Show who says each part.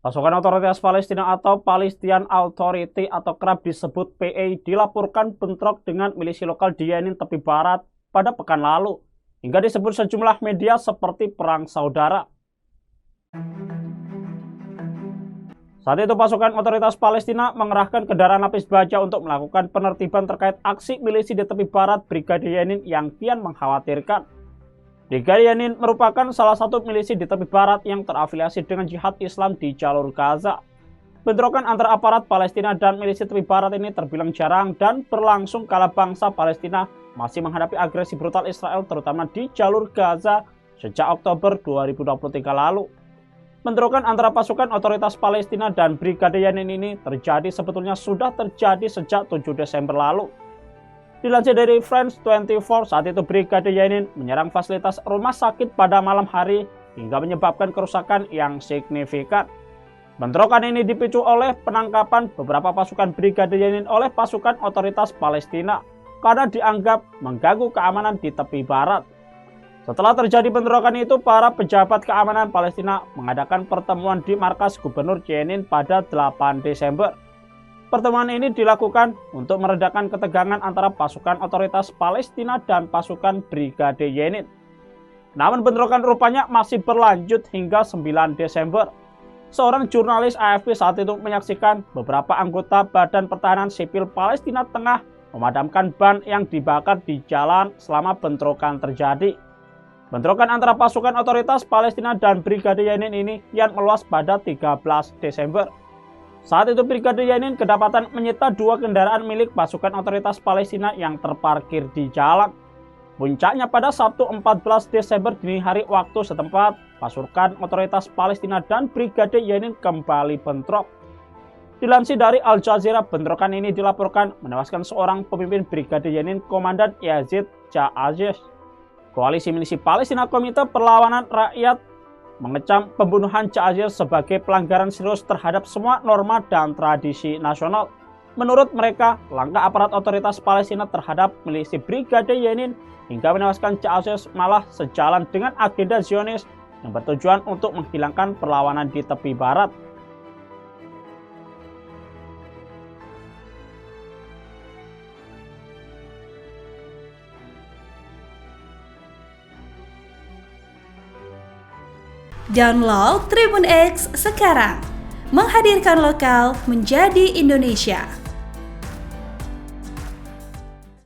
Speaker 1: Pasukan Otoritas Palestina atau Palestinian Authority atau kerap disebut PA dilaporkan bentrok dengan milisi lokal di Yenin tepi barat pada pekan lalu, hingga disebut sejumlah media seperti perang saudara. Saat itu pasukan Otoritas Palestina mengerahkan kendaraan lapis baja untuk melakukan penertiban terkait aksi milisi di tepi barat Brigade Yenin yang kian mengkhawatirkan. Brigade Yenin merupakan salah satu milisi di tepi barat yang terafiliasi dengan jihad Islam di jalur Gaza. Bentrokan antara aparat Palestina dan milisi tepi barat ini terbilang jarang dan berlangsung kala bangsa Palestina masih menghadapi agresi brutal Israel terutama di jalur Gaza sejak Oktober 2023 lalu. Bentrokan antara pasukan Otoritas Palestina dan Brigade Yenin ini sebetulnya sudah terjadi sejak 7 Desember lalu. Dilansir dari France 24, saat itu Brigade Yenin menyerang fasilitas rumah sakit pada malam hari hingga menyebabkan kerusakan yang signifikan. Bentrokan ini dipicu oleh penangkapan beberapa pasukan Brigade Yenin oleh pasukan Otoritas Palestina karena dianggap mengganggu keamanan di tepi barat. Setelah terjadi bentrokan itu, para pejabat keamanan Palestina mengadakan pertemuan di markas Gubernur Yenin pada 8 Desember. Pertemuan ini dilakukan untuk meredakan ketegangan antara pasukan Otoritas Palestina dan pasukan Brigade Yenin. Namun bentrokan rupanya masih berlanjut hingga 9 Desember. Seorang jurnalis AFP saat itu menyaksikan beberapa anggota Badan Pertahanan Sipil Palestina tengah memadamkan ban yang dibakar di jalan selama bentrokan terjadi. Bentrokan antara pasukan Otoritas Palestina dan Brigade Yenin ini kian meluas pada 13 Desember. Saat itu Brigade Yenin kedapatan menyita 2 kendaraan milik pasukan Otoritas Palestina yang terparkir di jalan. Puncaknya pada Sabtu 14 Desember dini hari waktu setempat, pasukan Otoritas Palestina dan Brigade Yenin kembali bentrok. Dilansir dari Al Jazeera, bentrokan ini dilaporkan menewaskan seorang pemimpin Brigade Yenin, Komandan Yazid Ja'azez. Koalisi milisi Palestina Komite Perlawanan Rakyat mengecam pembunuhan Ja'azez sebagai pelanggaran serius terhadap semua norma dan tradisi nasional. Menurut mereka, langkah aparat Otoritas Palestina terhadap milisi Brigade Yenin hingga menewaskan Ja'azez malah sejalan dengan agenda Zionis yang bertujuan untuk menghilangkan perlawanan di tepi barat.
Speaker 2: Download Tribun X sekarang, menghadirkan lokal menjadi Indonesia.